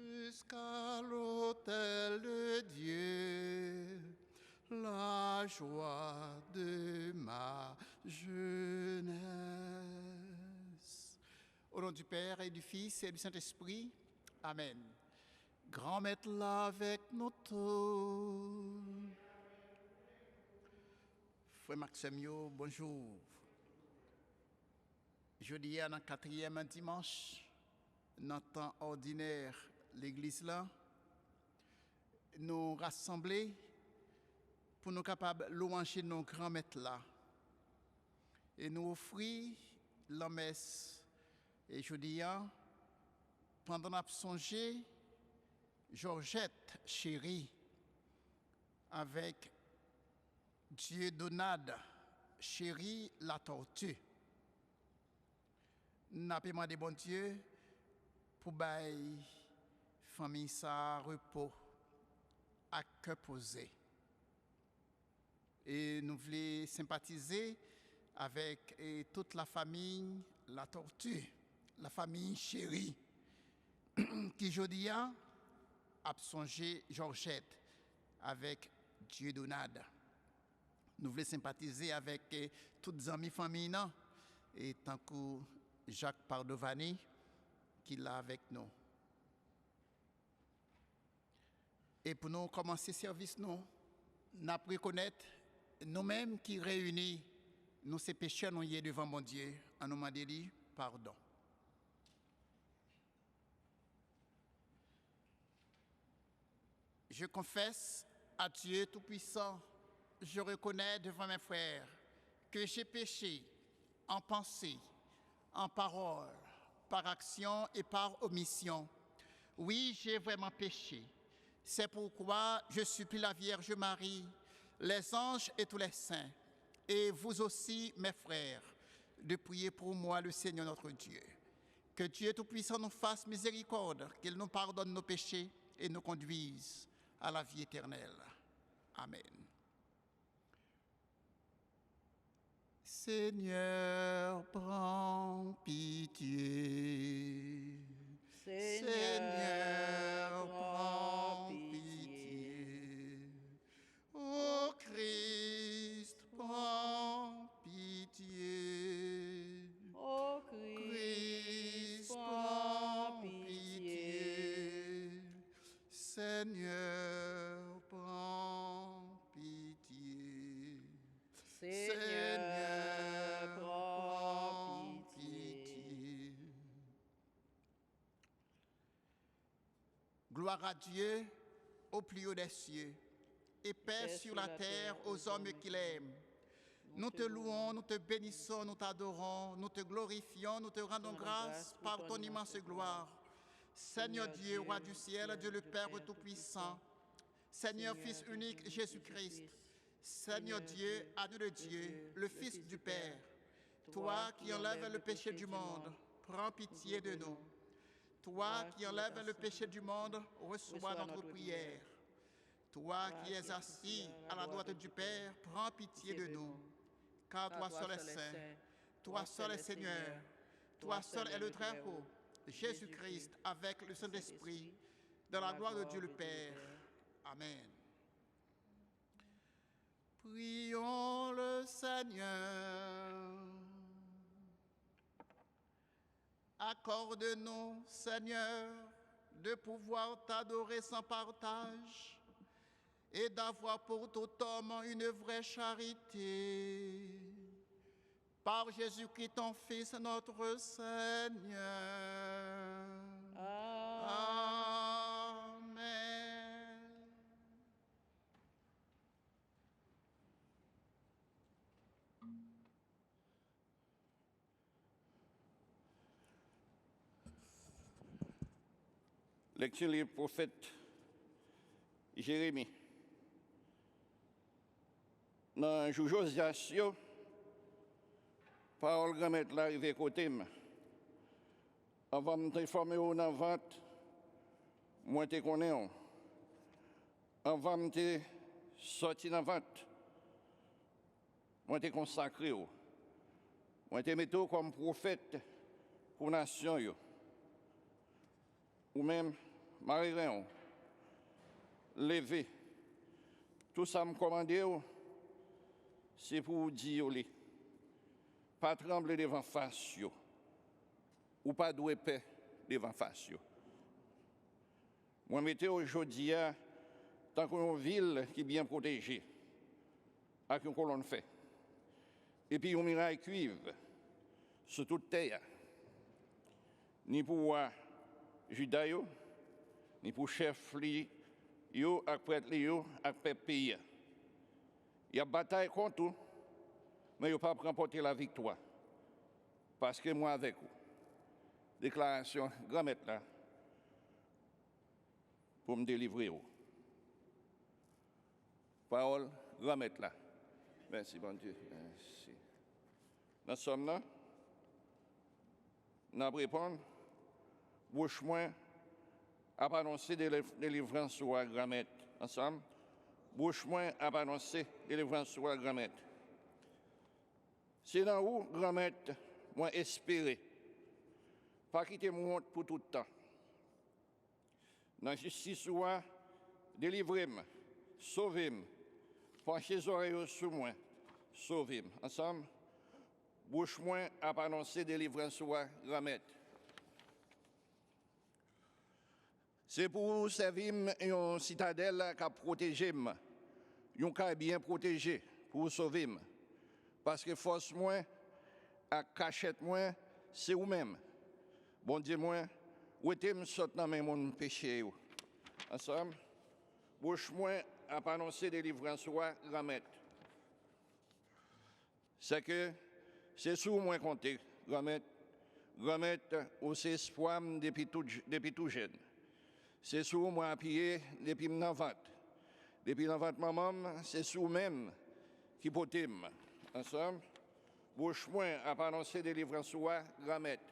Jusqu'à l'autel de Dieu, la joie de ma jeunesse. Au nom du Père et du Fils et du Saint-Esprit, Amen. Grand maître là avec nous tous. Frère Maximio, bonjour. Jeudi, dans le 4e dimanche, dans le temps ordinaire, l'église là, nous rassembler pour nous capables de louanger nos grands maîtres là. Et nous offrir la messe. Et jeudi, pendant qu'on songé, Georgette chérie, avec Dieu Donade, chérie la tortue. Nous avons demandé bon Dieu pour bailler famille sa repos à cœur posé. Et nous voulons sympathiser avec toute la famille la tortue, la famille chérie, qui aujourd'hui a songé Georgette avec Dieu Donade. Nous voulons sympathiser avec toutes les amies familles et tant que Jacques Pardovani qui est là avec nous. Et pour nous commencer le service, nous avons reconnaître nous-mêmes qui réunis, nous ces pécheurs, nous y est devant mon Dieu, en nous demandant pardon. Je confesse à Dieu Tout-Puissant, je reconnais devant mes frères que j'ai péché en pensée, en parole, par action et par omission. Oui, j'ai vraiment péché. C'est pourquoi je supplie la Vierge Marie, les anges et tous les saints, et vous aussi, mes frères, de prier pour moi, le Seigneur notre Dieu. Que Dieu Tout-Puissant nous fasse miséricorde, qu'il nous pardonne nos péchés et nous conduise à la vie éternelle. Amen. Seigneur, prends pitié. Seigneur, prends pitié. Ô Christ, prends pitié. Ô Christ, prends pitié. Seigneur, prends pitié. Seigneur, prends pitié. Gloire à Dieu au plus haut des cieux et paix sur la terre aux hommes qu'il aime. Nous te louons, nous te bénissons, nous t'adorons, nous te glorifions, nous te rendons grâce par ton immense gloire. Seigneur Dieu, roi du ciel, Dieu le Père Tout-Puissant, Seigneur Fils unique Jésus-Christ, Seigneur Dieu, agneau de Dieu, le Fils du Père, toi qui enlèves le péché du monde, prends pitié de nous. Toi qui enlèves le péché du monde, reçois notre prière. Toi qui es assis à la droite du Père, prends pitié de nous. Car toi seul est saint, toi seul est Seigneur, toi seul est le Très-Haut, Jésus-Christ avec le Saint-Esprit, dans la gloire de Dieu le Père. Amen. Prions le Seigneur. Accorde-nous, Seigneur, de pouvoir t'adorer sans partage et d'avoir pour tout homme une vraie charité. Par Jésus-Christ, ton Fils, notre Seigneur. Amen. Lecture du prophète Jérémie. Dans le jour Josias, parole grand-mère l'arrivée côté. Avant de me former au navat, moi te connais. Avant de me sortir navat, moi te consacré. Moi te mets comme prophète pour la nation. Ou même Marie-Réon, levé. Tout ça me commande, c'est pour vous dire, pas trembler devant face, ou pas douer paix devant face. Moi, mettez aujourd'hui, tant qu'une ville qui est bien protégée, avec une colonne fait, et puis une muraille cuivre sur toute terre, ni pour Judaïo, ni pour chef yo, avec prêtre yo, avec peuple pays. Il y a bataille contre tout, mais il ne pas remporter la victoire. Parce que moi avec vous. Déclaration grand-maître là, pour me délivrer. Parole grand-maître là. Merci, bon Dieu. Merci. Nous sommes là. Nous répondons. Bouche moins à annoncer des délivrances sur la grand-maître. Ensemble. Bouche moins à annoncer des délivrances sur la grand-maître. C'est dans où, grand-maître, moi espérer. Pas quitter mon monde pour tout le temps. Dans la justice, délivrez-moi, sauvez-moi, penchez les oreilles sur moi, sauvez-moi. Ensemble, bouche-moi à annoncer délivrance sur la grand-maître. C'est pour servir une citadelle qui a protégé, une qui bien protégé, pour sauver. Parce que force moi, à cachette moi, c'est vous-même. Bon Dieu, moi, où était-je sorti dans mon péché? Ensemble, bouche-moi à annoncer délivrance sur la grand-maître. C'est que c'est sur moi compter, grand-maître. Grand-maître, c'est espoir depuis tout jeune. C'est sur moi appuyé depuis mon ventre. Depuis mon ventre maman, c'est sur même qui potime. Ensemble, bouche-moi à annoncer délivrance sur la grand-maître.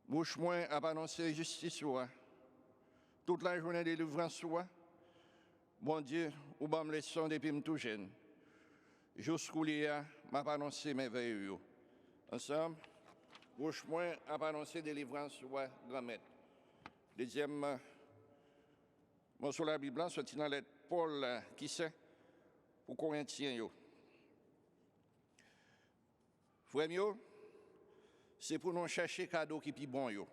Bouche-moi à annoncer justice sur toute la journée de délivrance sur bon Dieu, ou bam leçon depuis tout jeune. Jusqu'où m'a annoncé mes veilles. Ensemble, bouche-moi à annoncer délivrance sur grand-maître. Deuxième, mon sur la Bible, sorti dans la lettre Paul, qui sait, pour Corinthiens. Frère, c'est pour nous chercher cadeau qui est bon.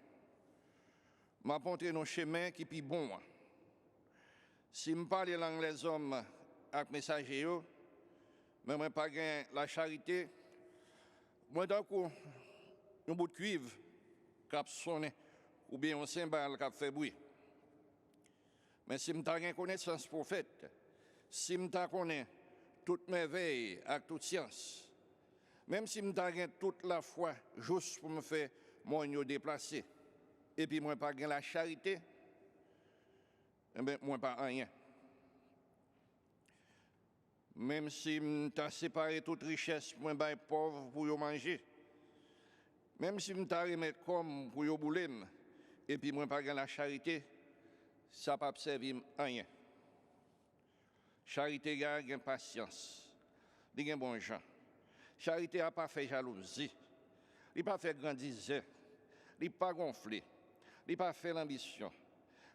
M'a montré nos chemins qui est bon. Si je parle langue les hommes avec messager, mais je n'ai pas la charité, moi d'un coup, un bout de cuivre qui a sonné, ou bien un cymbale qui a fait bruit. Mais si je n'ai connaissance prophète, si je connais toutes mes veilles avec toute science, même si je n'ai toute la foi juste pour me faire mon déplacer, et puis moi pas la charité, eh bien moi pas rien. Même si je t'ai séparé toute richesse, moi pas pauvre pour y manger. Même si je t'ai remis comme pour y bouler, et puis moi pas la charité, ça ne peut pas servir rien. Charité gagne patience, il y a bon gens. Charité n'a pas fait jalousie, il n'a pas fait grandiser, il n'a pas gonflé, il n'a pas fait l'ambition,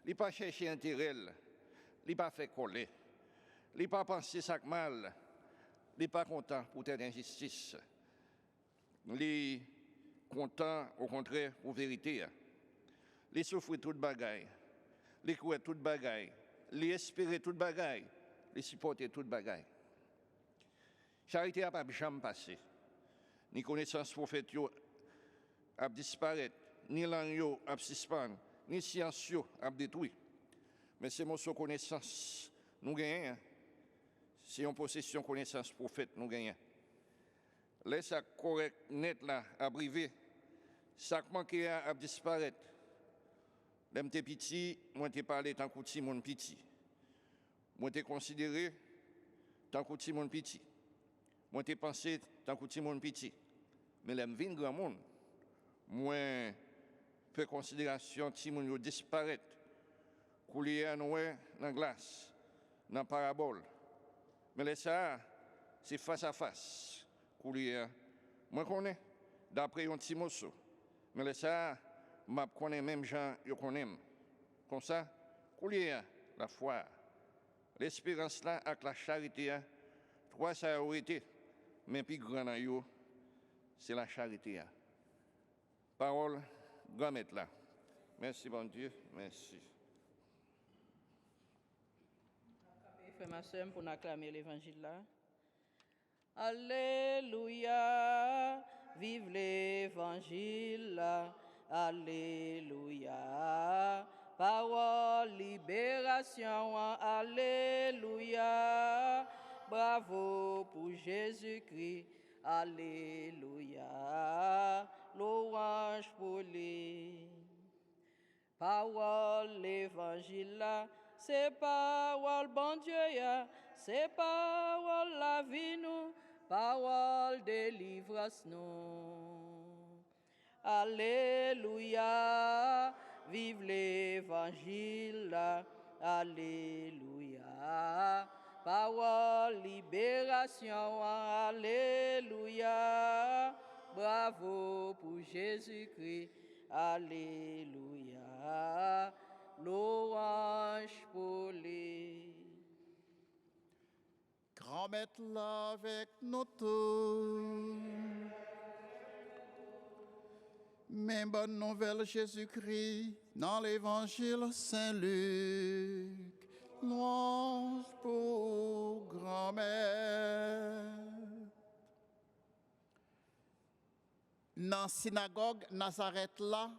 il n'a pas cherché intérêt, il n'a pas fait coller, il n'a pas pensé ça mal, il n'est pas content pour telle injustice, il est content au contraire pour vérité, il souffre toute bagaille, il croit toute bagaille, il espère toute bagaille, il supporte toute bagaille. Charité n'a pas jamais passé. Ni connaissance prophète a disparaître, ni langue a suspendre, ni science a détruit. Mais c'est mon connaissance nous gagnons. C'est une possession connaissance prophète nous gagnons. Laisse ça correct net là à briver. Ça manque a disparaître. Même tes petits, moi t'ai parlé tant que petit mon petit. Moi t'ai considéré tant que petit mon petit. Moi, j'ai pensé tant que petit monde petit. Mais là, je viens grand monde. Moi, fais considération petit monde disparaître. Couler à nous dans la glace, dans la parabole. Mais là, ça, c'est face à face. Couler, moi, je connais, d'après un petit morceau. Mais là, ça, m'a connais même gens yo connais. Comme ça, coulier la foi, l'espérance là avec la charité, trois ça a été, mais plus grand dans yo, c'est la charité. Parole, gomet là. Merci bon Dieu, merci. Frère ma soeur, pour nous acclamer l'évangile là. Alléluia, vive l'évangile là. Alléluia, parole, libération. Alléluia, bravo pour Jésus-Christ. Alléluia, louange pour lui. Parole, l'évangile là. C'est parole, bon Dieu, c'est parole, la vie, nous, parole, délivrance, nous. Alléluia, vive l'évangile, alléluia, parole, libération, alléluia, bravo pour Jésus-Christ, alléluia. Louange pour lui. Grand maître là avec nous tous. Mais bonne nouvelle Jésus-Christ dans l'évangile Saint-Luc. Louange pour grand-mère. Dans la synagogue Nazareth là,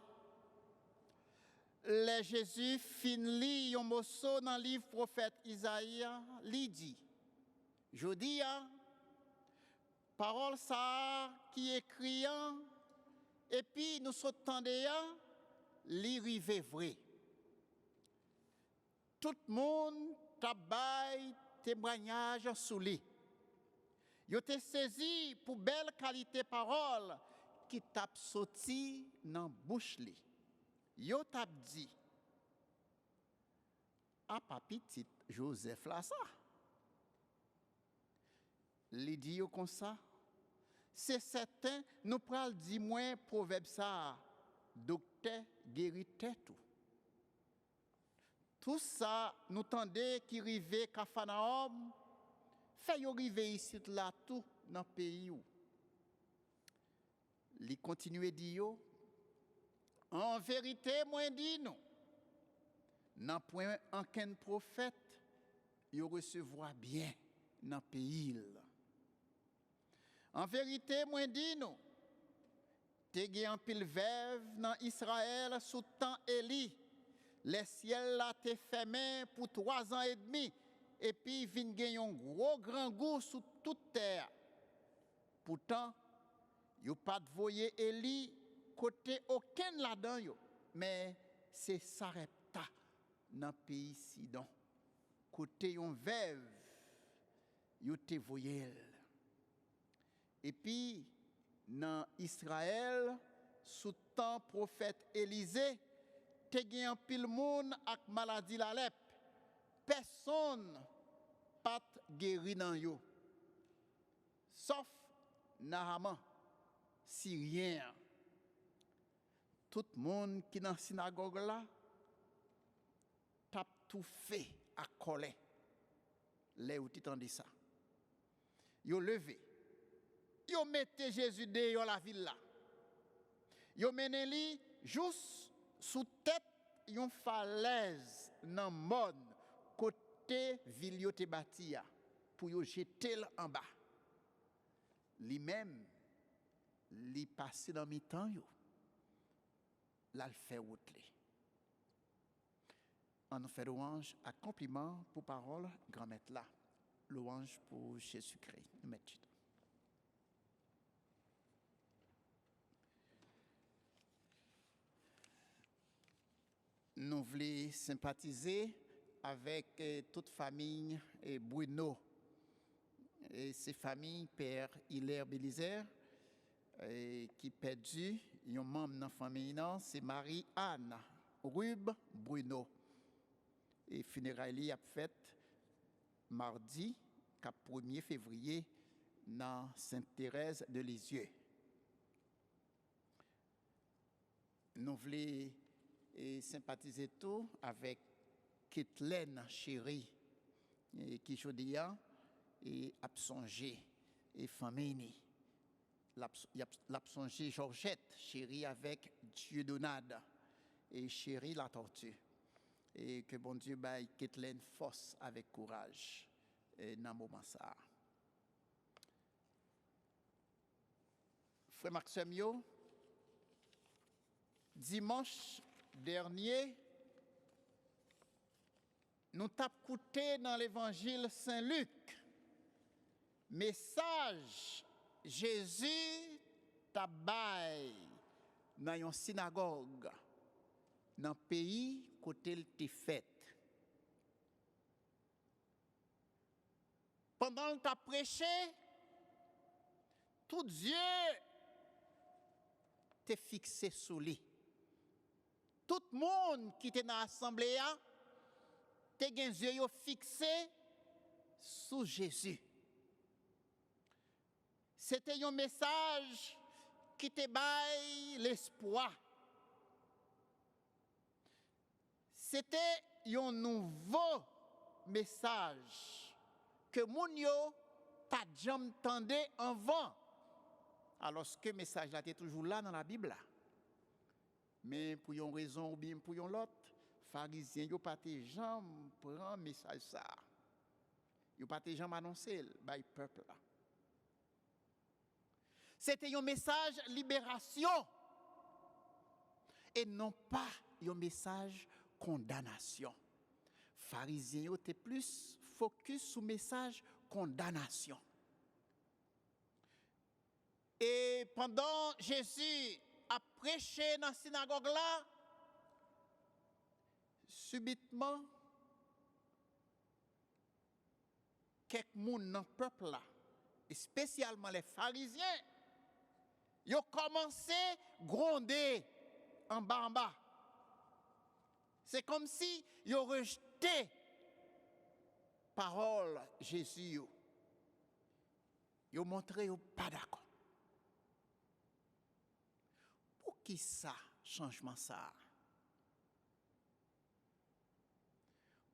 les Jésus fin li yon morceau dans le livre prophète Isaïe, li dit, je dis, parole ça qui écrit, et puis nous s'entendons, li rive vrai. Tout le monde tabay témoignage sous lui. Yo te saisi pour belle qualité parole qui t'a sorti dans bouche li. Yo t'a dit, à petit Joseph là ça. Li dit yo comme ça. C'est certain, nous pral di moins proverbe ça. Docteur guérit tout. Tout ça, nous tendez qui rive Capharnaüm, fait yo rive ici là tout dans le pays où. Li continue di yo. En vérité, moi dis nous, n'a point aucun prophète, il recevoir bien dans le pays. En vérité, moi dis nous, te gen pile veuve dans Israël sous temps Élie, les ciels là te fermé pour 3 ans et demi, et puis vinn gen un gros grand goût sous toute terre. Pourtant, yo pas voyer Élie côté aucun là-dedans yo, mais c'est Sarepta dans pays Sidon. Côté yon veuve, yo te voyel. Et puis dans Israël, sous temps prophète Élisée, te gen pile moun ak maladie la lèpre. Personne pas guéri dans yo. Sauf Naaman, Syrien. Tout le monde qui est dans la synagogue là, tape tout fait à coller. Les où tu dit ça. Yo levé. Yo mette Jésus dehors la ville là. Yo mené li juste sous tête yon falaise dans monde côté ville yo te bâti pour yo jeter en bas. Li même li passé dans mi-temps yo. Là le fait route li. On nous fait louange, accomplissement pour parole grand maître là. Louange pour Jésus-Christ. Nous mettons. Nous voulons sympathiser avec toute famille et Bruno et ses familles, Père Hilaire Bélizer, qui perdu un membre de la famille, c'est Marie-Anne Rube Bruno. Et funérailles a fait mardi, 1er février, dans Sainte-Thérèse de Lisieux. nous voulons sympathiser tout avec Kathleen chérie qui aujourd'hui et a songé et famille l'a songé Georgette chérie avec Dieudonade et chérie la tortue et que bon Dieu baille Kathleen force avec courage dans moment ça. Frère Maxime yo, dimanche dernier, nous t'avons écouté dans l'évangile Saint-Luc, message Jésus t'a bail dans une synagogue, dans le pays côté il t'est fait. Pendant que tu as prêché, tout Dieu t'est fixé sous lui. Tout le monde qui était dans l'assemblée a t'es les yeux fixés sous Jésus. C'était un message qui te baille l'espoir. C'était un nouveau message que moun yo pas jamais entendu avant. Alors que le message là était toujours là dans la Bible là. Mais pour une raison ou bien pour une autre, pharisiens yo pas jamais prend message ça. Yo pas jamais annoncer by peuple là. C'était un message libération et non pas un message condamnation. Pharisiens étaient plus focus sur le message condamnation. Et pendant Jésus a prêché dans la synagogue là, subitement, quelques personnes dans le peuple là, et spécialement les pharisiens, ils ont commencé à gronder en bas. C'est comme si ils ont rejeté parole Jésus. Ils ont montré qu'ils n'étaient pas d'accord. Pour qui ça, changement ça?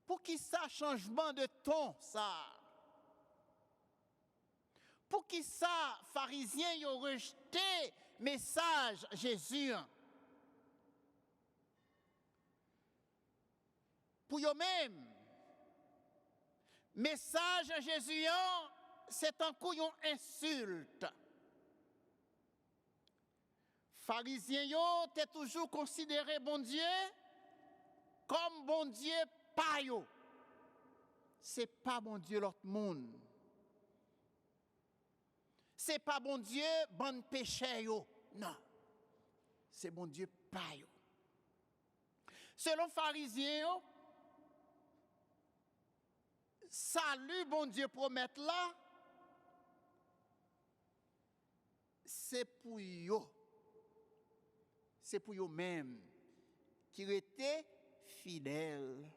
Pour qui ça, changement de ton ça? Pour qui ça, pharisiens, ils ont rejeté message Jésus? Pour eux-mêmes, message Jésus, c'est un coup une insulte. Pharisiens, t'es toujours considéré bon Dieu comme bon Dieu pas yo. C'est pas bon Dieu l'autre monde. C'est pas bon Dieu bon péché yo. Non. C'est bon Dieu pas yo. Selon pharisiens, salut bon Dieu promet là, c'est pour yo. C'est pour eux-mêmes qui étaient fidèles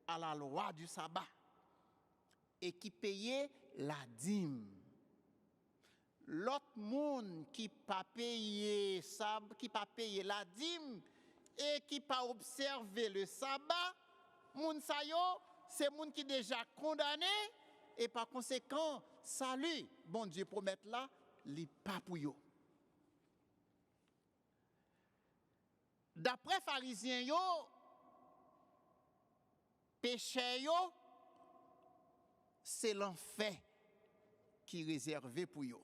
à la loi du sabbat et qui payaient la dîme. L'autre monde qui pas payé la dîme et qui pas observé le sabbat, moun sa yo, c'est moun qui déjà condamné et par conséquent, salut, bon Dieu promet là, li pas pour yo. D'après pharisiens yo, péché yo, c'est l'enfer qui est réservé pour yo.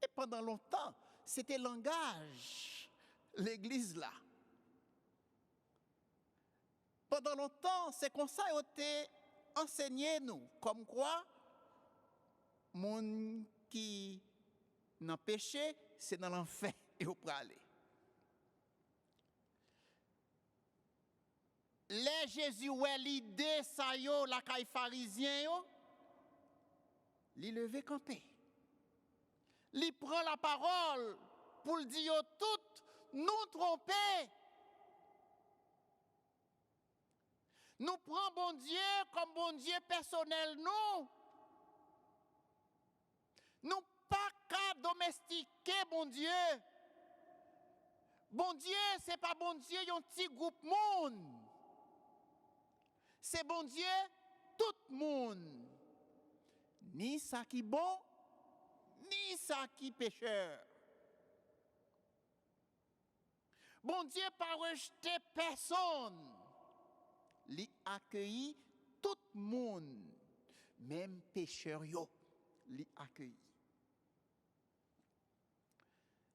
Et pendant longtemps, c'était le langage, l'église là. Pendant longtemps, c'est comme ça qu'ils ont enseigné nous, comme quoi, moun qui n'a péché, c'est dans l'enfer et au aller. Les Jésus ouais l'idée ça yo la caille pharisien yo, li levé campé. Li prend la parole pour le dire tout nous tromper. Nous prenons bon Dieu comme bon Dieu personnel nous. Nous pas qu'à domestiquer bon Dieu. Bon Dieu, c'est pas bon Dieu, un petit groupe monde. C'est bon Dieu, tout le monde. Ni ça qui bon, ni ça qui pécheur. Bon Dieu pas rejeté personne. Il accueilli tout le monde, même pécheur yo, il accueilli.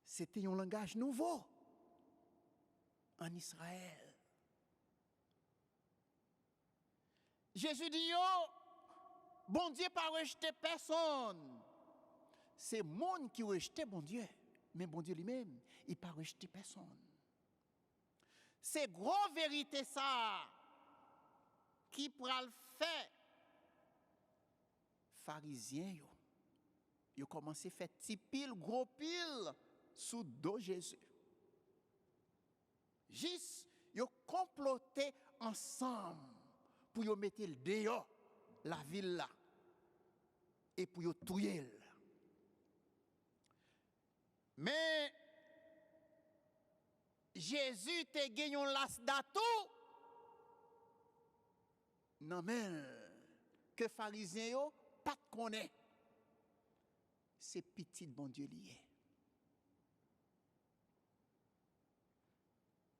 C'était un langage nouveau en Israël. Jésus dit yo, bon Dieu pas rejeté personne. C'est le monde qui rejeté bon Dieu, mais bon Dieu lui-même, il pas rejeté personne. C'est gros vérité ça qui pral fait pharisiens yo commencé à faire petit pile gros pile sous dos Jésus. Juste yo comploté ensemble pour yo mettre le dehors la ville là et pour yo tuer. Mais Jésus te gagné un las d'atout. Non mais que pharisiens yo pas connaît. C'est petit bon Dieu lié.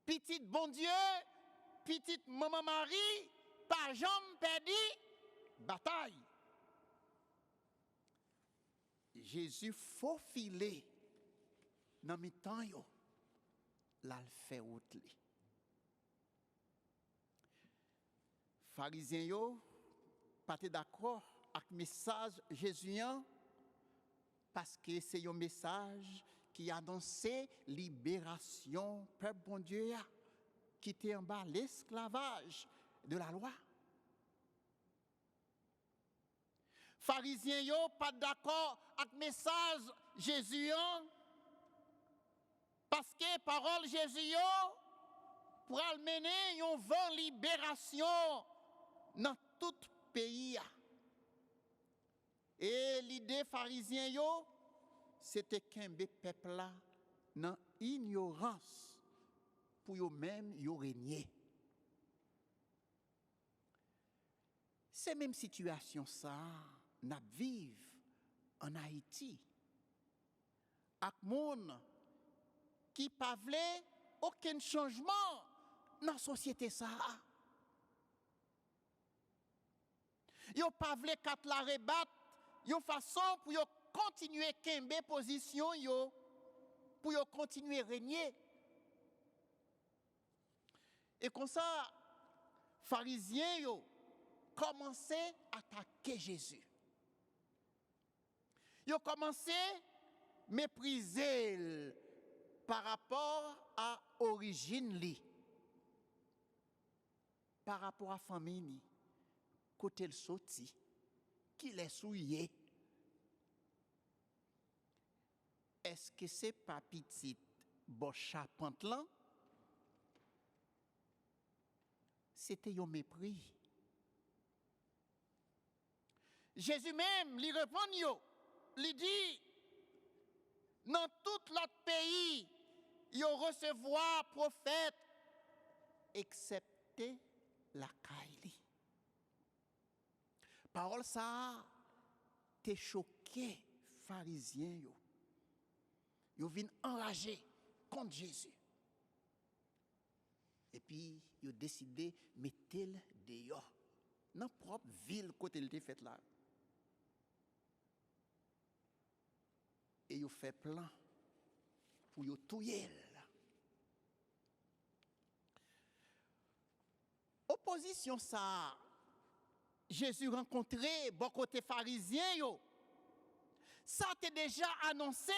Petit bon Dieu, petite maman Marie, pas jamais perdu bataille. Jésus faufilé dans mes temps yo, là le fait route li. Pharisiens yo pas d'accord avec message jésuien parce que c'est un message qui annonçait libération peuple bon Dieu qui était en bas l'esclavage de la loi. Pharisiens yo pas d'accord avec message jésuien parce que parole Jésus yo pour mener une vraie libération dans tout pays. Et l'idée pharisien yo c'était qu'un peuple là dans ignorance pour eux même yo régner. C'est même situation ça n'a vivre en Haïti. Ak moun qui pa vle aucun changement dans la société ça. Yo pa vle kat la rebat, yo façon pour yo continuer kembe position yo, pour yo continuer régner. Et comme ça, pharisiens yo commencé à attaquer Jésus. Yo commencé à mépriser par rapport à origine li, par rapport à famille, côté le sorti, qui les souillé. Est-ce que c'est pas petit bon charpente là? C'était un mépris. Jésus même lui répond yo, lui dit dans tout l'autre pays, yo recevoir prophète excepté la Kaili. Parole ça t'es choqué pharisien yo. Yo vinn enragé contre Jésus. Et puis yo décidé mettre le dehors dans propre ville côté il était fait là. Et yo fait plan pour yo tuer. Opposition ça Jésus rencontré bon côté pharisien yo. Ça t'est déjà annoncé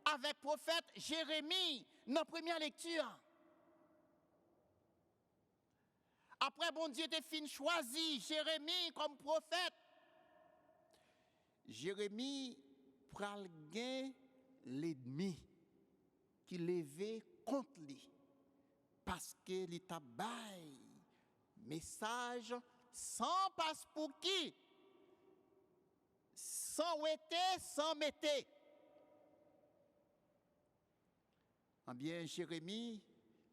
avec prophète Jérémie dans la première lecture. Après bon Dieu t'es fin choisi Jérémie comme prophète. Jérémie pral gain l'ennemi qui levait contre lui parce que il t'a bail message sans passe pour qui, sans ouété, sans metté. Eh bien, Jérémie,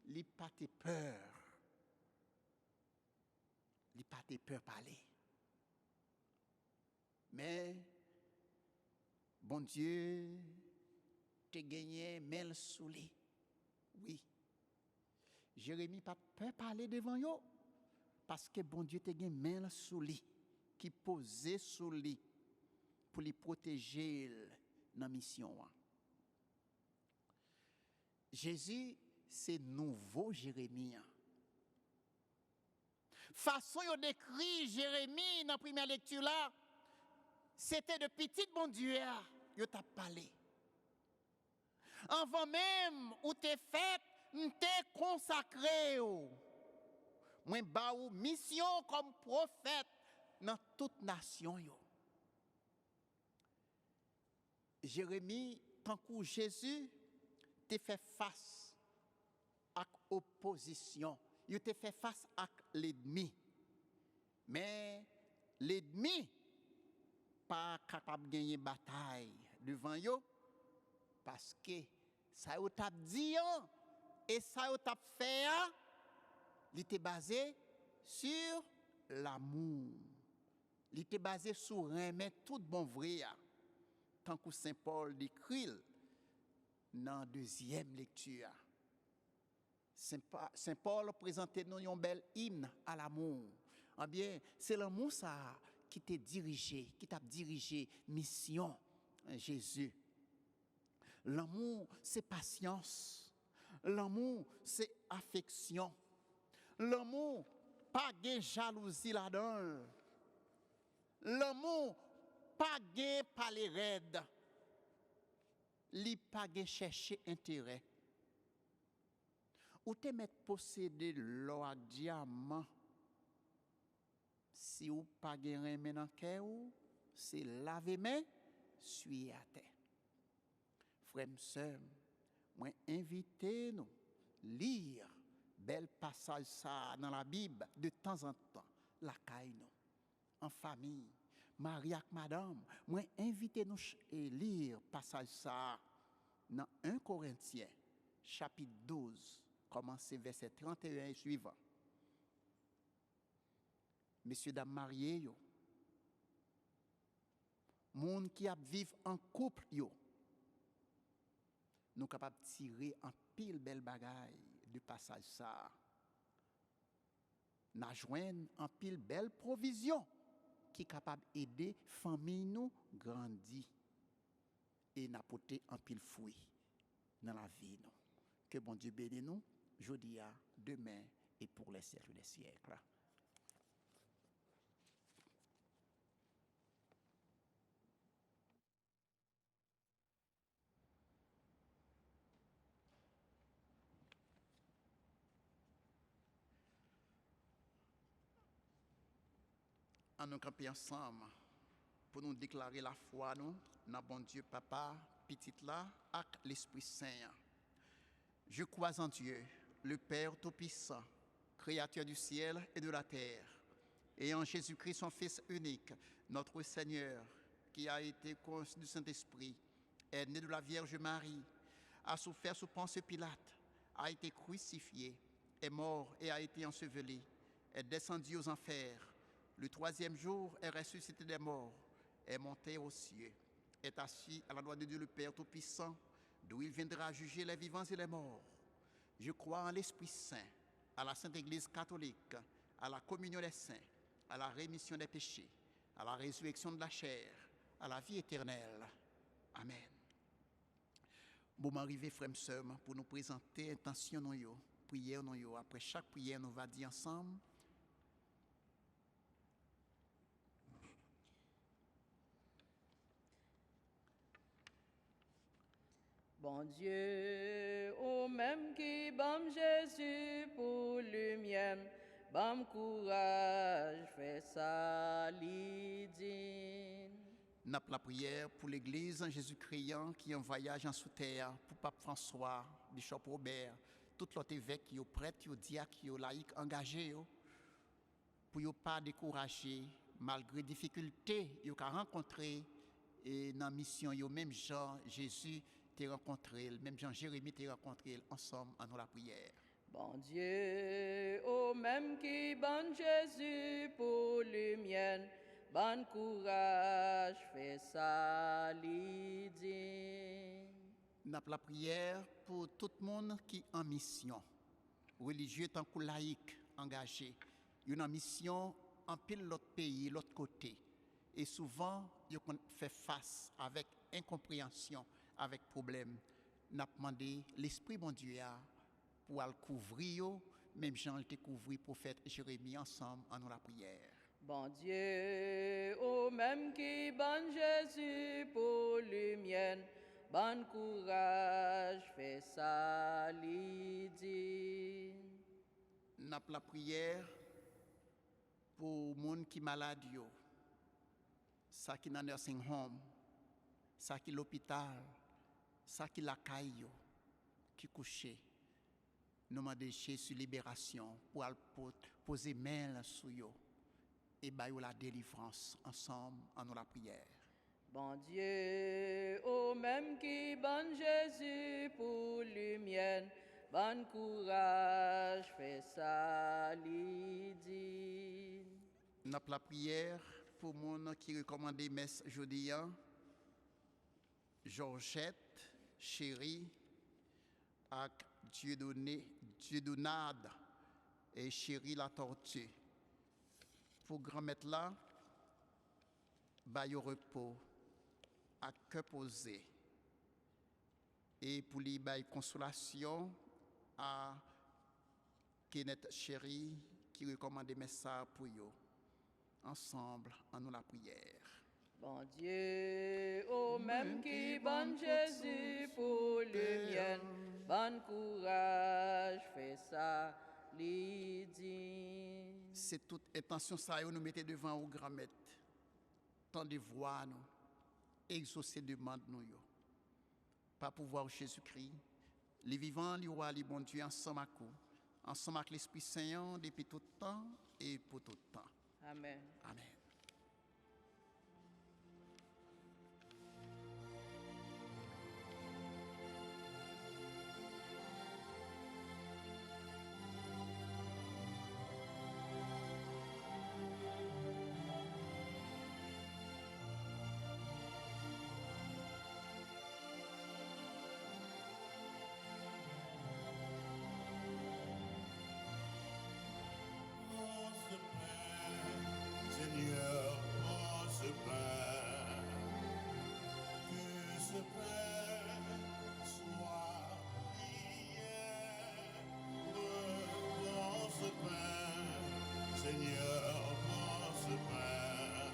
il n'a pas de peur. Il n'a pas de peur parler. Mais, bon Dieu, te gagné mel sous lui. Oui. Jérémie n'a pas de peur parler devant eux. Parce que bon Dieu te gagné mel sous lui. Qui posait sous lui. Pour les protéger dans la mission. Jésus, c'est nouveau Jérémie. Façon de décrit Jérémie dans la première lecture là, c'était de petit bon Dieu, il t'a parlé. Avant même où t'es fait, t'es consacré. Moi, ba ou mission comme prophète dans toute nation. Jérémie, tant que Jésus, te fait face à l'opposition. Il te fait face à l'ennemi. Mais l'ennemi pas capable de gagner bataille devant eux parce que ça vous t'a dit et ça vous t'a fait, il était basé sur l'amour. Il était basé sur remettre tout bon vrai. Tant que Saint Paul décrit dans la deuxième lecture. Saint Paul présentait nous un bel hymne à l'amour. Eh bien, c'est l'amour ça qui t'a dirigé mission Jésus. L'amour, c'est patience. L'amour, c'est affection. L'amour, pas de jalousie là-dedans. L'amour, pas de parler raide. Li pas de chercher intérêt. Ou te mettre posséder l'or à diamant. Si ou pas de remen dans cœur, c'est laver main, suyer à terre. Frères et sœurs, moi invitez nous lire bel passage ça dans la Bible de temps en temps, la caille nous, en famille. Marie et madame, moi invitez nous lire passage ça dans 1 Corinthiens chapitre 12, commencez verset 31 et suivant. Messieurs, dames mariés, yo. Monde qui a vivre en couple, yo. Nous capables de tirer en pile belle bagaille du passage ça. Nous joignons en pile belle provision qui est capable d'aider famille nous grandir et n'apporter en pile fruit dans la vie nous. Que bon Dieu bénisse nous, aujourd'hui, demain et pour les siècles des siècles. En nous camper ensemble pour nous déclarer la foi nous dans bon Dieu Papa, petit là, avec l'Esprit Saint. Je crois en Dieu, le Père Tout-Puissant, Créateur du ciel et de la terre, et en Jésus-Christ, son Fils unique, notre Seigneur, qui a été conçu du Saint-Esprit, est né de la Vierge Marie, a souffert sous Ponce Pilate, a été crucifié, est mort et a été enseveli, est descendu aux enfers. Le troisième jour est ressuscité des morts, est monté aux cieux, est assis à la droite de Dieu le Père Tout-Puissant, d'où il viendra juger les vivants et les morts. Je crois en l'Esprit Saint, à la Sainte Église catholique, à la communion des saints, à la rémission des péchés, à la résurrection de la chair, à la vie éternelle. Amen. Bon, m'arriver, frères et sœurs, pour nous présenter intention, prière, après chaque prière, nous va dire ensemble. Bon Dieu, au même qui bam Jésus pour lui-même, bam courage, fait ça, l'idine. N'a la prière pour l'Église en Jésus-Christ qui est en voyage en sous-terre, pour Pape François, Bishop Robert, tout l'autre évêque qui est prêtre, qui est diacre, qui est laïque engagé, pour ne pas décourager malgré difficultés qu'ils ont rencontrées et dans la mission, même Jean, Jésus, t'a rencontré, même Jean-Jérémie t'a rencontré, ensemble, en nous la prière. Bon Dieu, au même qui ban Jésus pour lumière, ban courage, fais ça, Lydie. Nous avons la prière pour tout le monde qui est en mission, religieux tant que laïque, engagé. Ils ont en mission en pile l'autre pays, l'autre côté. Et souvent, ils fait face avec incompréhension, avec problème. Nous avons demandé l'Esprit bon Dieu pour le couvrir, même Jean le couvrir, prophète Jérémie, ensemble en nous la prière. Bon Dieu, au même qui ban Jésus pour lumière, ban courage, fais ça, Lydie. Nous avons la prière pour les gens qui sont malades, ça qui est dans le nursing home, ça qui est l'hôpital, ça qui est la caille, qui est couché. Nous demandons Jésus libération pour poser main sur eux et bailler la délivrance ensemble en nous la prière. Bon Dieu, au même qui ban Jésus pour lumière, ban courage, fais ça, Lydie. Nous avons la prière pour les gens qui recommandent messe jeudi, Georgette, Chérie, avec Dieudonnade et Chérie la tortue. Pour grand-mère là, bail au repos, à cœur posé. Et pour lui bail consolation à Kenneth Chérie qui recommande message pour eux. Ensemble, en nous la prière. Bon Dieu, au même qui ban Jésus pour lumière, ban courage, fais ça, Lydie. C'est toute intention ça nous mettez devant au grand-mère. Tant de voix nous, exaucer demande nous yo. Pas pouvoir Jésus-Christ, les vivants, les rois, les bons Dieu ensemble avec nous, ensemble avec l'Esprit Saint depuis tout temps et pour tout temps. Amen. Amen. Seigneur, prends ce pain, que ce pain soit prière. Prends ce pain, Seigneur, prends ce pain,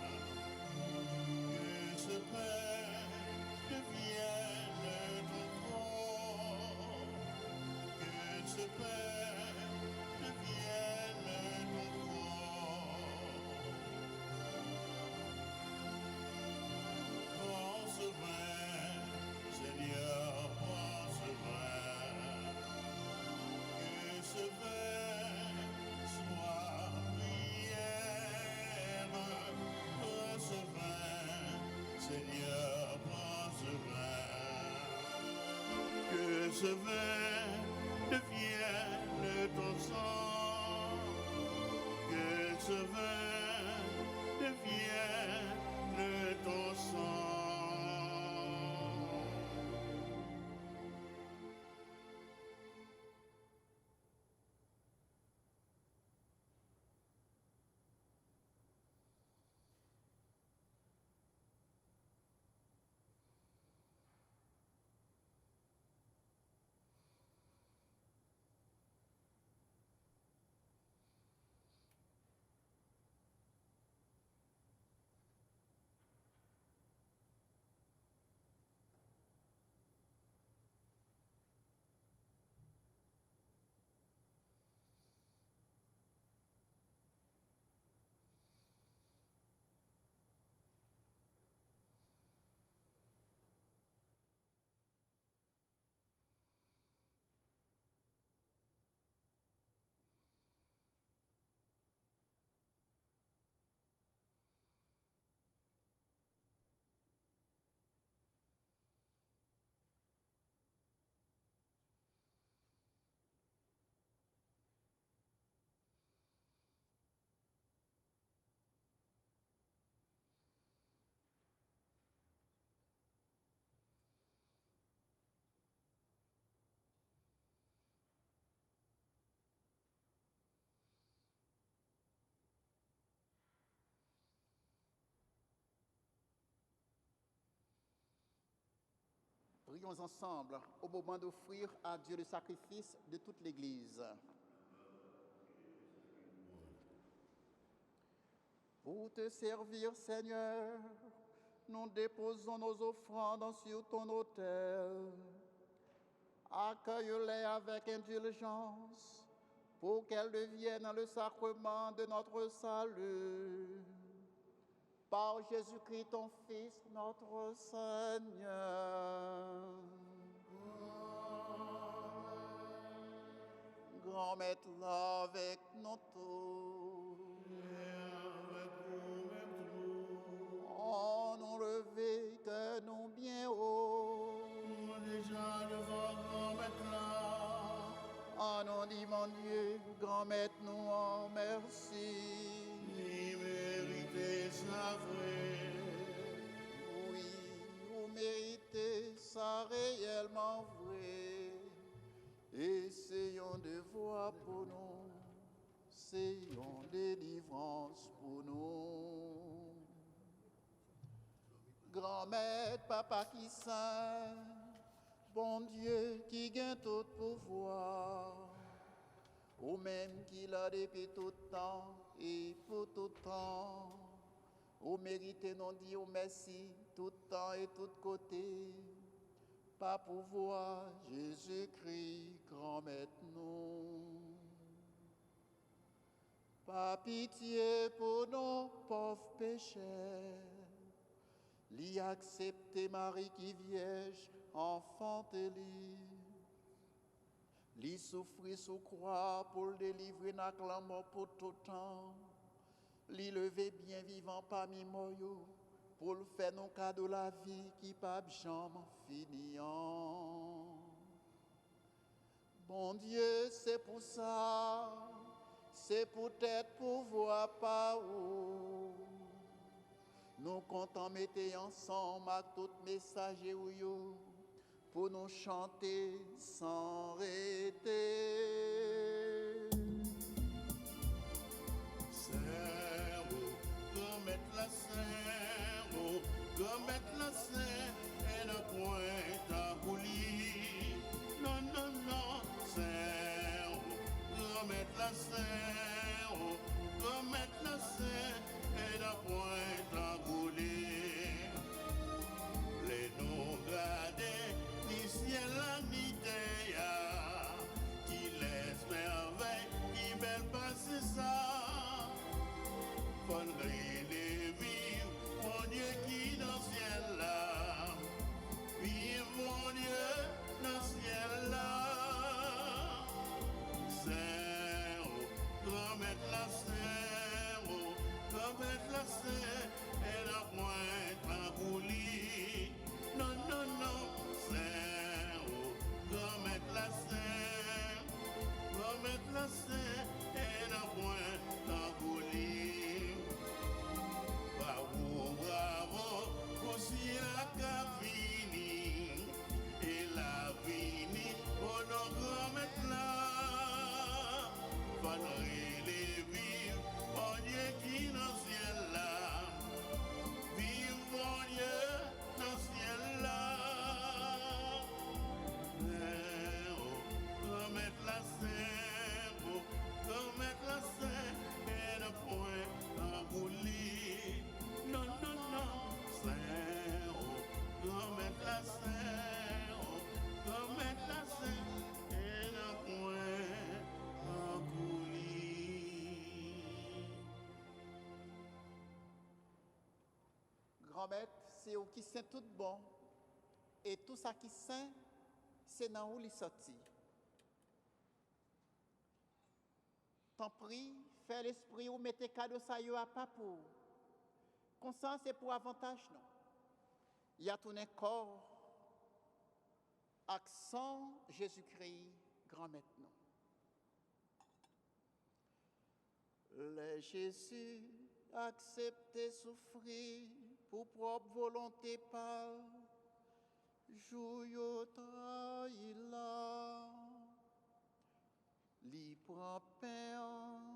que ce pain devienne ton corps, que ce pain devienne ton corps. Prends ce vin, Seigneur, prends ce vin, que ce vin soit prière. Prends ce vin, Seigneur, prends ce vin, que ce vin devienne ton sang, que ce vin devienne ton sang. Prions ensemble au moment d'offrir à Dieu le sacrifice de toute l'Église. Pour te servir, Seigneur, nous déposons nos offrandes sur ton autel. Accueille-les avec indulgence pour qu'elles deviennent le sacrement de notre salut. Par Jésus-Christ, ton Fils, notre Seigneur. Grand Maître, avec nous tous. En nous lever que nous bien haut. Déjà devant grand maître là. En nous dit, mon Dieu, Grand Maître, nous en merci. Ni mérité sa vraie. Oui, vous méritez ça réellement vrai. Essayons de voir pour nous, essayons délivrance pour nous. Grand Maître, Papa qui saint, bon Dieu qui gagne tout pouvoir, ou même qui l'a depuis tout temps et pour tout temps, ou méritez non dit au merci tout temps et tout côté, par pouvoir Jésus-Christ, grand Maître nous. Par pitié pour nos pauvres pécheurs, l'y accepter Marie qui vierge, enfantez-lui. L'y souffrir sous croix pour le délivrer n'a la mort pour tout temps. L'y lever bien vivant parmi moyaux pour le faire nos cadeaux la vie qui pas jamais finiant. Bon Dieu, c'est pour ça, c'est peut-être pour voir par où. Nous comptons mettre ensemble avec tout messager ou yo pour nous chanter sans arrêter. Cerveau, commettre la cerveau, commettre la cerveau, et le point à boulir. Non, non, non, cerveau, commettre la cerveau, commettre la cerveau, et le point à boulir. Les noms gradés, ni ciel ni terre, qui laisse merveille, qui belle passe ça. Fondrer les vivre, mon Dieu qui dans le ciel là. Vive mon Dieu dans le ciel là. Cerveau, remettre la cerveau, remettre la cerveau, et la pointe à boulir. Non, non, non, cerveau, remettre la cerveau, remettre la cerveau, et la pointe à boulir. Bravo, bravo, aussi la cavini, et la vini, pour nos remettre là. Faudrait les vivre, mon Dieu qui dans le ciel là. Vive mon Dieu dans le ciel là. Remettre la cerveau, remettre la cerveau, et le point à boulir. Non, non, non, cerveau, remettre la cerveau, remettre la cerveau, et le point à boulir. Grand Maître, c'est où qui saint tout bon, et tout ça qui saint, c'est dans où il sorti. T'en prie, fais l'esprit ou mettez cadeau ça yo à pas pour. Comme ça, c'est pour avantage, non. Il y a tout un corps, accent Jésus-Christ, grand Maître, non. Les Jésus accepté souffrir pour propre volonté par jour trahi là. Li prend pain,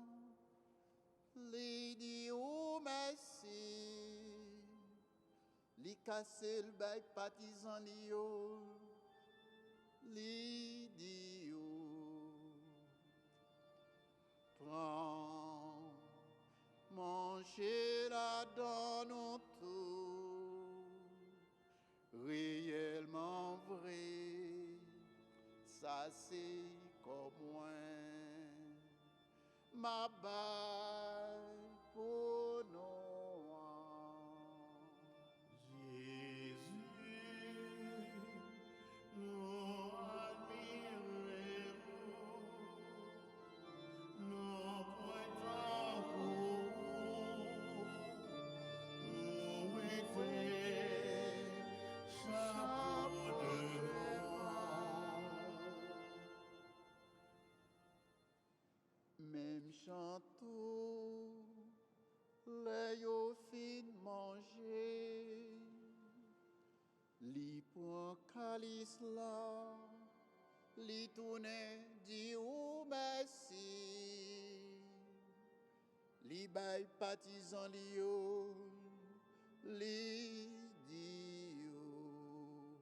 li dit oh merci, li casse le bail partisan li yo. l'idiot. Prends, mangez-la dans nos tours, réellement vrai, ça c'est comme moi. Ma balle pour nous. Jésus, nous admirons, nous pointons nous mettons chapeau devant. Même chantou, les au fin manger, li prend calice là, li tourne dit ou merci, li bay partisan li yo, li dit yo.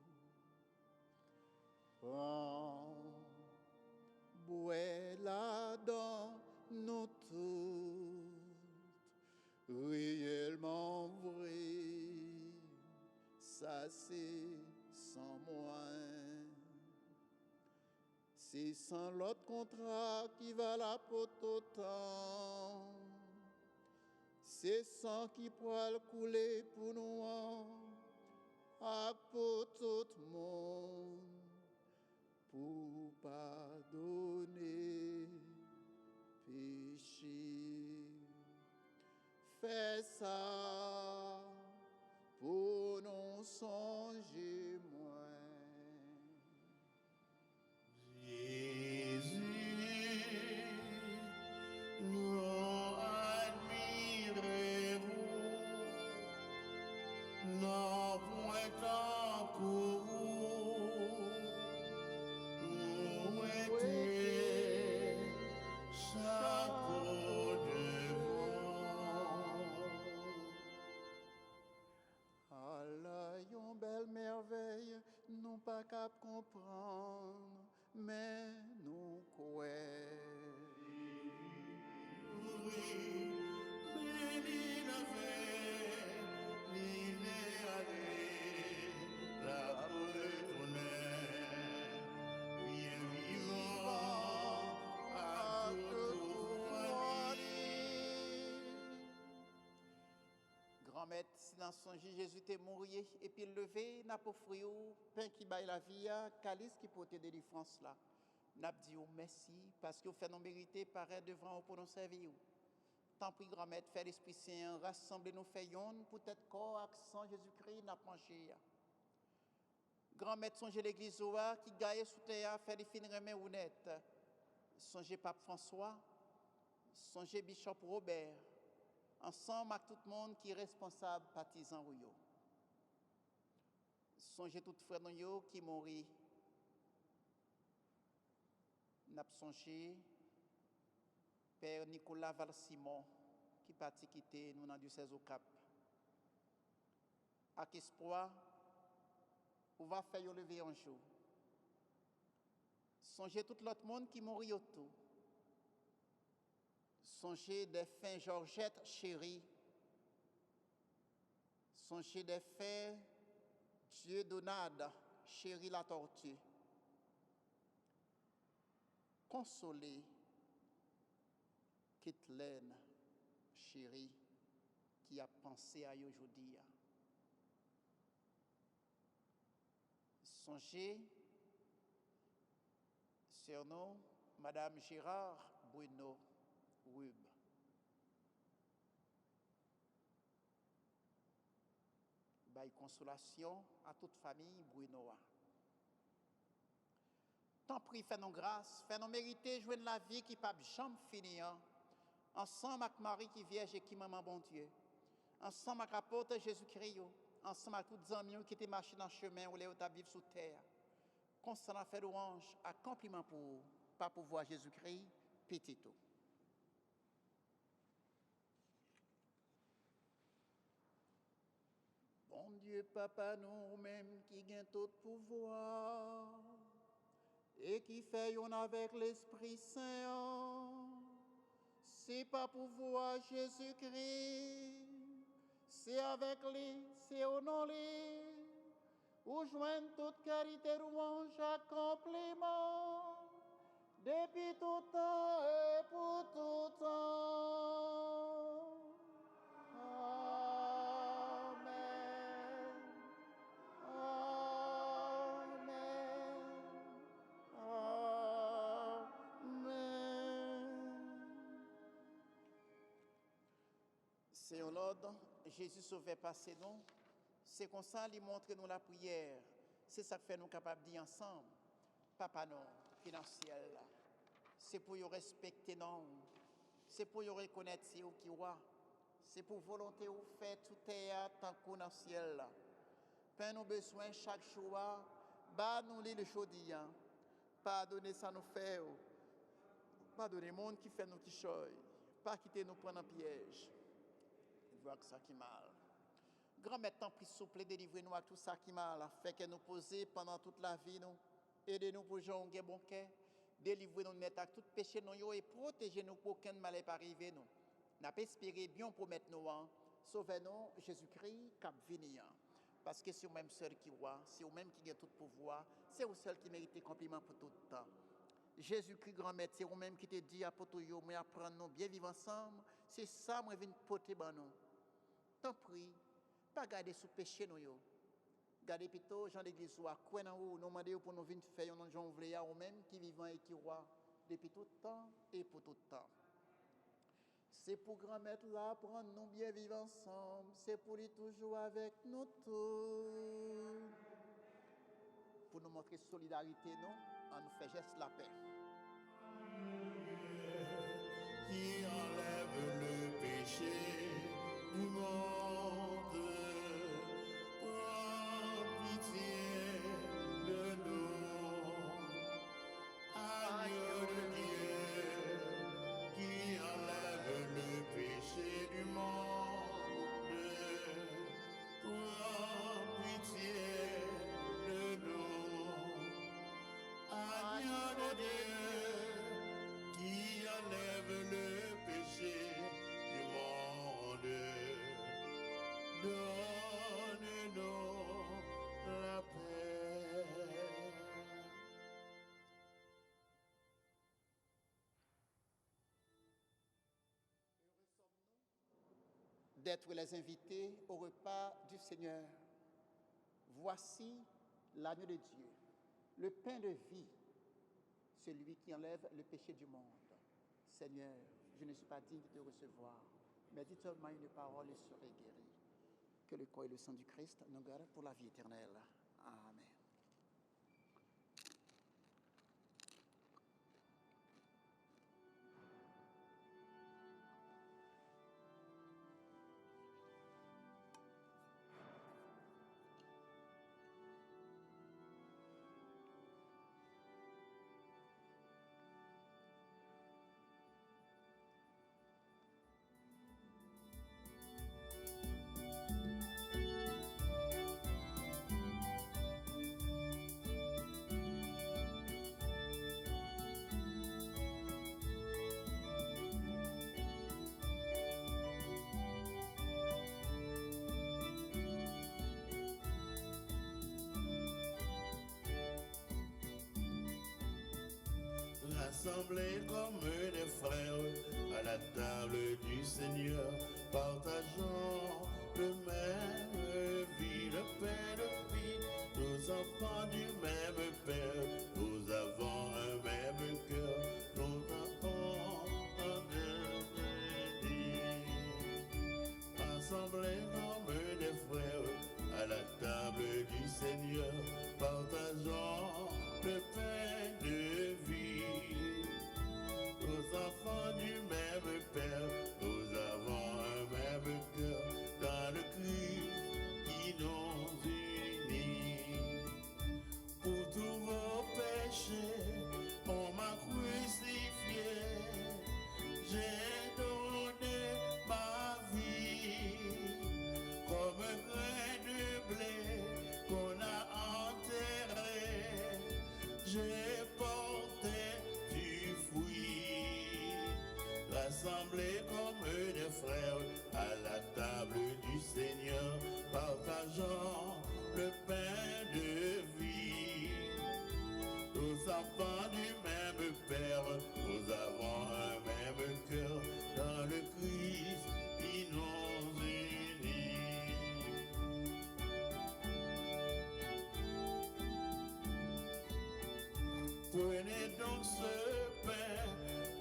Prends, bois là dans nous toutes, réellement vrai, ça c'est sans moi. C'est sans l'autre contrat qui va la pour autant. C'est sans qui pourra couler pour nous, à pour tout le monde, pour pardonner péché. Fais ça pour nous songer moins. Jésus, nous admirons, nous pointons nous mettons chapeau devant. Allah, yon belle merveille, nous pas cap comprendre, mais nous croyons. Béni la veille, l'île allée, la retourner, bien vivant à tout Grand-maître, si dans son Jésus t'est mort et puis levé, n'a pas offert pain qui baille la vie, calice qui porte de délivrance là. N'a dit merci parce que vous faites nous mériter paraître devant pour nous servir. Tant pis, grand-maître, fait l'Esprit Saint, rassemblez nous faisons pour être corps, accent Jésus-Christ, n'a mangé. Grand-maître, songez l'église qui gagne sous terre, fait des fins remèdes honnêtes. Songez Pape François, songez Bishop Robert, ensemble avec tout le monde qui est responsable, partisan ou yo. Songez tout frère nous qui mourit. N'a songé Père Nicolas Val-Simon qui parti quitter nous dans le diocèse au Cap. Avec espoir, on va faire lever un jour. Songez tout l'autre monde qui mourit autour. Songez des fins Georgette chérie. Songez des fins Dieu Donade chérie la tortue. Consolez Kitlen chérie qui a pensé à aujourd'hui. Songez sur nous, Madame Gérard Bruno Rub. Bail consolation à toute famille Brunoa. Tant pis, fais-nous grâce, fais-nous mériter, jouer la vie qui ne peut jamais finir. Ensemble avec Marie qui vierge et qui maman bon Dieu. Ensemble avec l'apôtre Jésus-Christ. Ensemble avec tous les amis qui étaient marchés dans le chemin où les autres vivent sous terre. Constamment fait louange, accomplissement pour vous, pas pour voir Jésus-Christ, petit tout. Bon Dieu, Papa, nous-mêmes qui gagnons tout pouvoir, et qui fait un avec l'Esprit Saint. C'est pas pour voir Jésus-Christ, c'est avec lui, c'est au nom de lui, où joignent toute qualité, louange, accomplissement, depuis tout temps et pour tout temps. Amen. Amen. Amen. C'est un ordre, Jésus sauvait passer nous. C'est comme ça qu'il montre nous la prière. C'est ça que fait nous capables de dire ensemble. Papa non, financier là. C'est pour y respecter non. C'est pour y reconnaître c'est où qui roi. C'est pour volonté ou faire tout est tant qu'on dans le ciel là. Père nous besoin chaque jour. Bah nous le chaudiant. Pardonnez ça nous fait. Pardonnez le monde qui fait nous qui choy. Pas quitter nous prendre un piège. Voir que ça qui mal. Grand-mère, tant pis souple, délivrez-nous à tout ça qui mal. Fait que nous poser pendant toute la vie, nous. Aidez-nous pour jouer un bon cœur. Délivrez-nous net à tout péché nous et protégez-nous pour qu'aucun mal n'ait pas arrivé nous. N'a pas espéré bien promettre nous. Sauvez-nous, Jésus-Christ, cap venir. Parce que c'est vous même seul qui roi, c'est vous même qui a tout pouvoir, c'est vous seul qui mérite compliment pour tout le temps. Jésus-Christ, grand-maître, c'est vous même qui te dit à poto yo, mais apprendre nous bien vivre ensemble. C'est ça, moi, je viens porter ban nous. Tant pis, pas garder sous péché nous yo. Gardez plutôt gens d'église ou à quoi dans nous demander pour nous venir faire un gens vle ou même qui vivant et qui roi depuis tout le temps et pour tout le temps. C'est pour grand-mère là prendre nous bien vivre ensemble, c'est pour lui toujours avec nous tous. Pour nous montrer solidarité nous, on nous fait geste la paix. Qui enlève le péché du monde. Prends pitié de nous, agneau de Dieu, qui enlève le péché du monde. Prends pitié de nous, agneau de Dieu, qui enlève le péché du monde. Donne-nous la paix. D'être les invités au repas du Seigneur. Voici l'agneau de Dieu, le pain de vie, celui qui enlève le péché du monde. Seigneur, je ne suis pas digne de te recevoir, mais dis seulement une parole et serai guéri. Que le corps et le sang du Christ nous gardent pour la vie éternelle. Amen. Rassemblés comme des frères à la table du Seigneur, partageant le même vie, le pain de vie, nous enfants du même Père, nous avons un même cœur, nous avons un même dit. Rassemblés comme des frères à la table du Seigneur, partageant le pain de vie. Nous enfants du même Père, nous avons un même cœur dans le Christ qui nous unit. Pour tous vos péchés, on m'a crucifié, j'ai donné ma vie comme un grain de blé qu'on a enterré. Prenez donc ce pain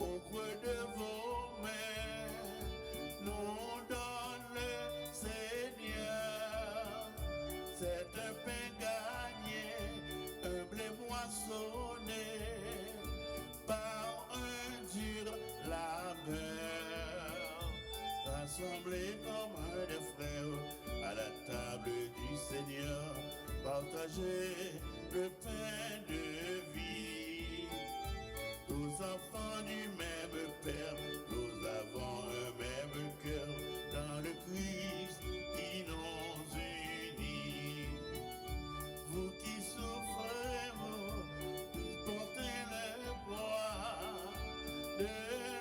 au creux de vos mains, nous donne le Seigneur. C'est un pain gagné, un blé moissonné par un dur labeur. Rassemblés comme des frères à la table du Seigneur, partagez le pain de vie. Tous enfants du même Père, nous avons un même cœur dans le Christ qui nous unit. Vous qui souffrez, vous portez le poids de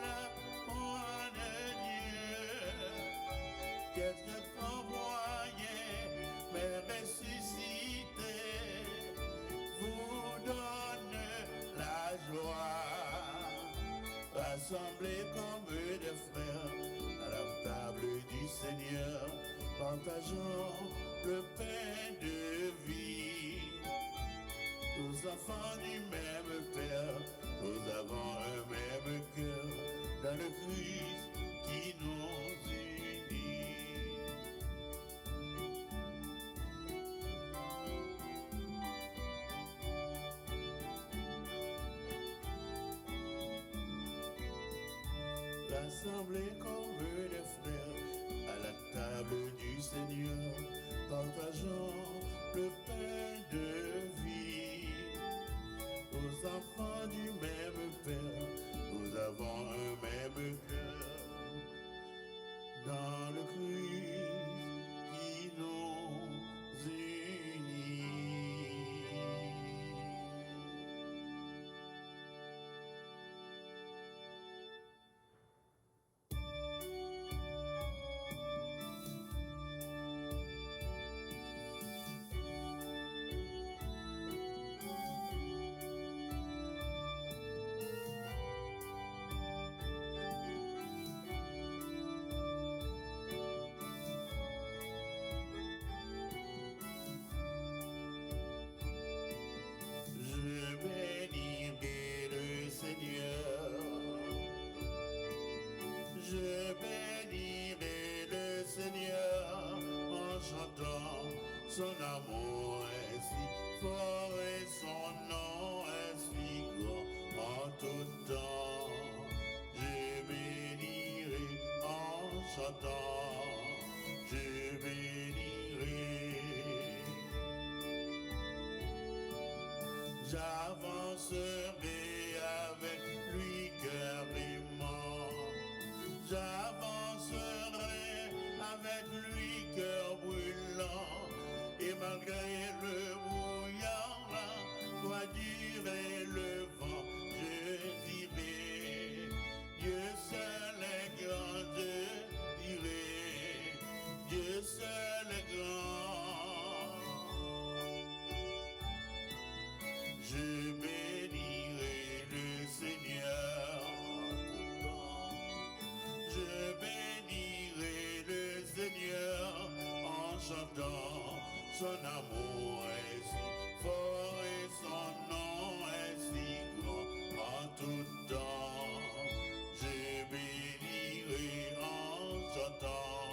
l'amour de Dieu. Qu'est-ce que qu'on voyait, mais ressuscité, vous donne la joie. Rassemblés comme des frères à la table du Seigneur, partageons le pain de vie. Tous enfants du même Père, nous avons un même cœur dans le Christ qui nous unit. Rassemblés comme des frères à la table du Seigneur, partageons le pain de vie. Aux enfants du même Père, nous avons un même cœur dans le Christ qui nous unit. Son amour est si fort et son nom est si grand en tout temps. Je bénirai en chantant, je bénirai. J'avancerai avec lui cœur aimant. J'avancerai avec lui cœur brûlant. Et malgré le brouillard, doit durer le vent, je dirai, Dieu seul est grand, je dirai, Dieu seul est grand. Je bénirai le Seigneur en tout temps. Je bénirai le Seigneur en chantant. Son amour est si fort et son nom est si grand en tout temps. Je bénirai en chantant,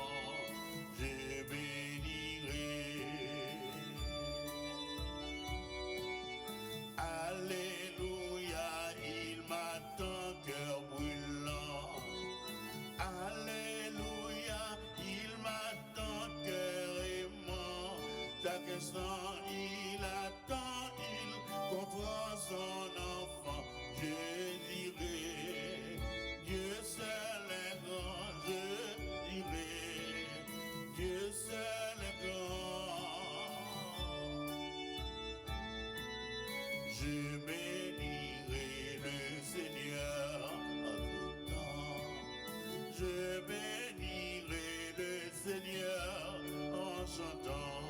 je bénirai. Alléluia, il m'attend cœur brûlant. Alléluia, il m'attend cœur aimant. Chaque instant il attend, il comprend son enfant. Je dirai, Dieu seul est grand, je dirai, Dieu seul est grand. Je bénirai le Seigneur en tout temps. Je bénirai le Seigneur en chantant.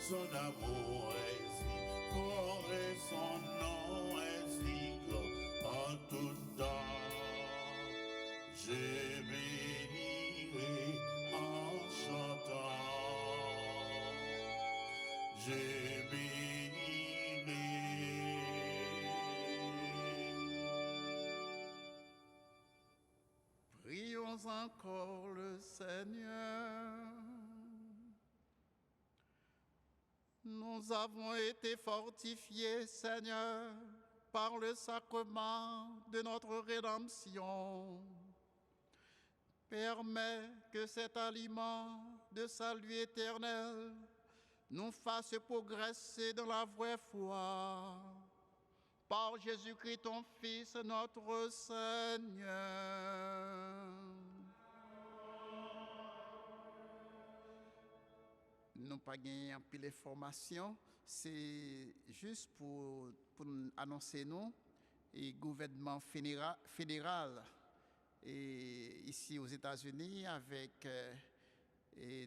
Son amour est si fort et son nom est si grand en tout temps. Je bénirai en chantant. Je bénirai. encore le Seigneur. Nous avons été fortifiés, Seigneur, par le sacrement de notre rédemption. Permets que cet aliment de salut éternel nous fasse progresser dans la vraie foi. Par Jésus-Christ, ton Fils, notre Seigneur. Nous n'avons pas gagné un peu d'informations, c'est juste pour annoncer nous, et gouvernement fédéral et ici aux États-Unis avec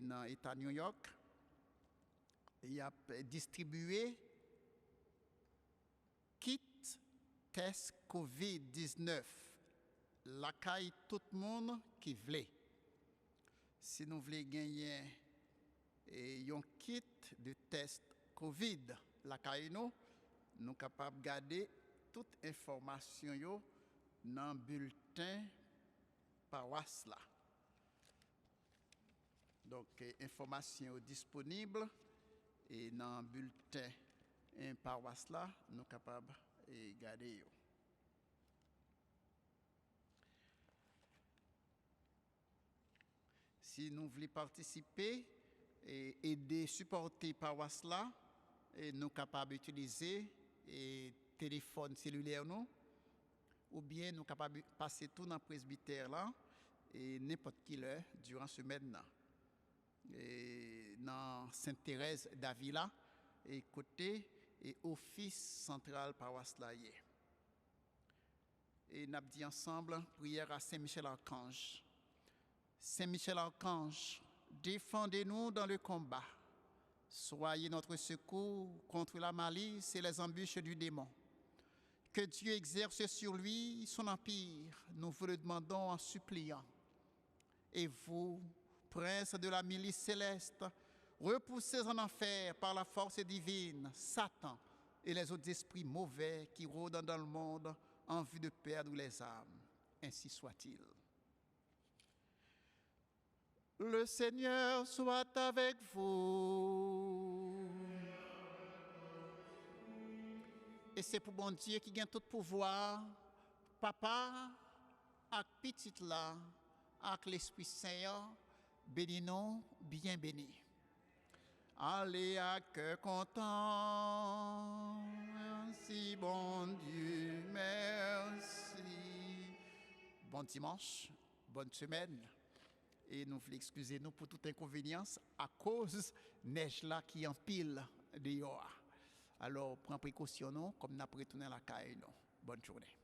dans l'État de New York, il a distribué kit test COVID-19 la caille tout le monde qui voulait. Si nous voulons gagner un kit de test COVID la caille nous sommes capables de garder toute information dans le bulletin paroisse là. Donc information disponible et dans le bulletin paroisse là nous sommes capables de garder. Si nous voulons participer et aider, supporter paroisse là, et nous sommes capables d'utiliser et téléphone cellulaire nous, ou bien nous sommes capables de passer tout dans le presbytère là, et n'importe quelle heure durant la semaine là. Et dans Sainte-Thérèse d'Avila, et côté et office central paroisse là. Et nous avons dit ensemble, prière à Saint-Michel-Archange. Saint-Michel-Archange, défendez-nous dans le combat. Soyez notre secours contre la malice et les embûches du démon. Que Dieu exerce sur lui son empire, nous vous le demandons en suppliant. Et vous, prince de la milice céleste, repoussez en enfer par la force divine Satan et les autres esprits mauvais qui rôdent dans le monde en vue de perdre les âmes. Ainsi soit-il. Le Seigneur soit avec vous. Et c'est pour bon Dieu qui gagne tout pouvoir, papa, avec petit là, avec l'Esprit Saint, bénis-nous, bien bénis. Allez à cœur content, merci bon Dieu, merci. Bon dimanche, bonne semaine. Et nous voulons excuser nous pour toute inconvénience à cause neige là qui empile dehors. Alors, prends précaution, comme nous avons retourné à la caille. Bonne journée.